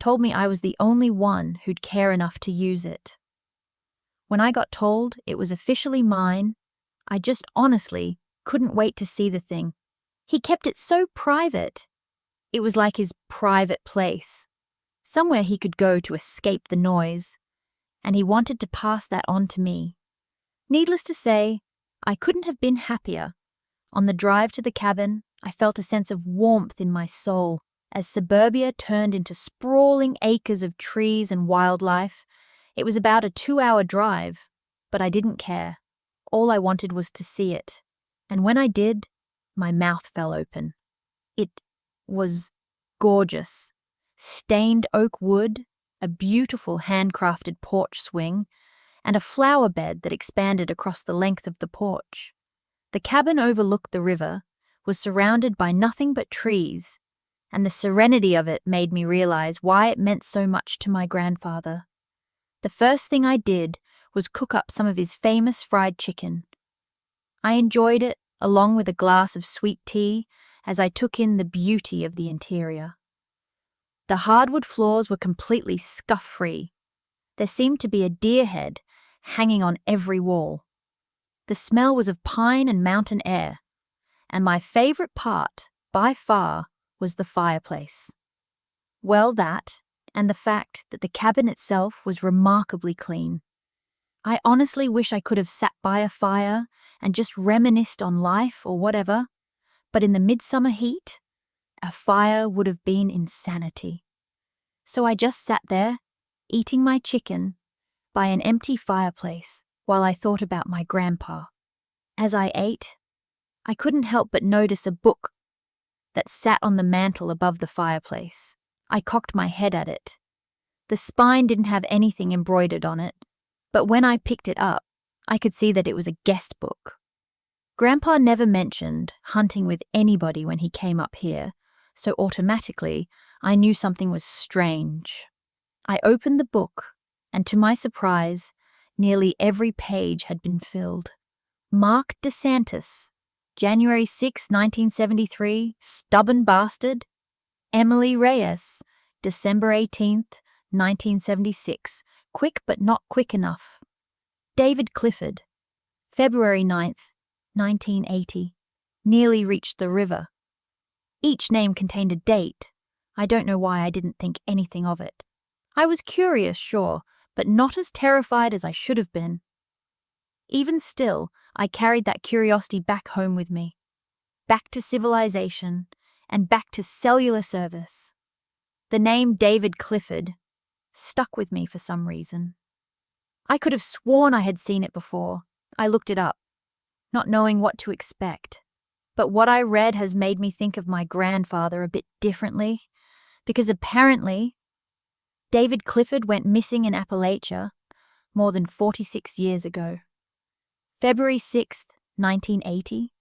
told me I was the only one who'd care enough to use it. When I got told it was officially mine, I just honestly couldn't wait to see the thing. He kept it so private. It was like his private place, somewhere he could go to escape the noise, and he wanted to pass that on to me. Needless to say, I couldn't have been happier. On the drive to the cabin, I felt a sense of warmth in my soul as suburbia turned into sprawling acres of trees and wildlife. It was about a 2-hour drive, but I didn't care. All I wanted was to see it. And when I did, my mouth fell open. It was gorgeous. Stained oak wood, a beautiful handcrafted porch swing, and a flower bed that expanded across the length of the porch. The cabin overlooked the river, was surrounded by nothing but trees, and the serenity of it made me realize why it meant so much to my grandfather. The first thing I did was cook up some of his famous fried chicken. I enjoyed it, along with a glass of sweet tea, as I took in the beauty of the interior. The hardwood floors were completely scuff-free. There seemed to be a deer head hanging on every wall. The smell was of pine and mountain air, and my favorite part, by far, was the fireplace. Well, that, and the fact that the cabin itself was remarkably clean. I honestly wish I could have sat by a fire and just reminisced on life or whatever, but in the midsummer heat, a fire would have been insanity. So I just sat there, eating my chicken, by an empty fireplace while I thought about my grandpa. As I ate, I couldn't help but notice a book that sat on the mantel above the fireplace. I cocked my head at it. The spine didn't have anything embroidered on it, but when I picked it up, I could see that it was a guest book. Grandpa never mentioned hunting with anybody when he came up here, so automatically I knew something was strange. I opened the book, and to my surprise, nearly every page had been filled. Mark DeSantis, January 6, 1973, stubborn bastard. Emily Reyes, December 18th, 1976, quick but not quick enough. David Clifford, February 9th, 1980, nearly reached the river. Each name contained a date. I don't know why I didn't think anything of it. I was curious, sure, but not as terrified as I should have been. Even still, I carried that curiosity back home with me, back to civilization, and back to cellular service. The name David Clifford stuck with me for some reason. I could have sworn I had seen it before. I looked it up, not knowing what to expect. But what I read has made me think of my grandfather a bit differently, because apparently David Clifford went missing in Appalachia more than 46 years ago. February 6th, 1980,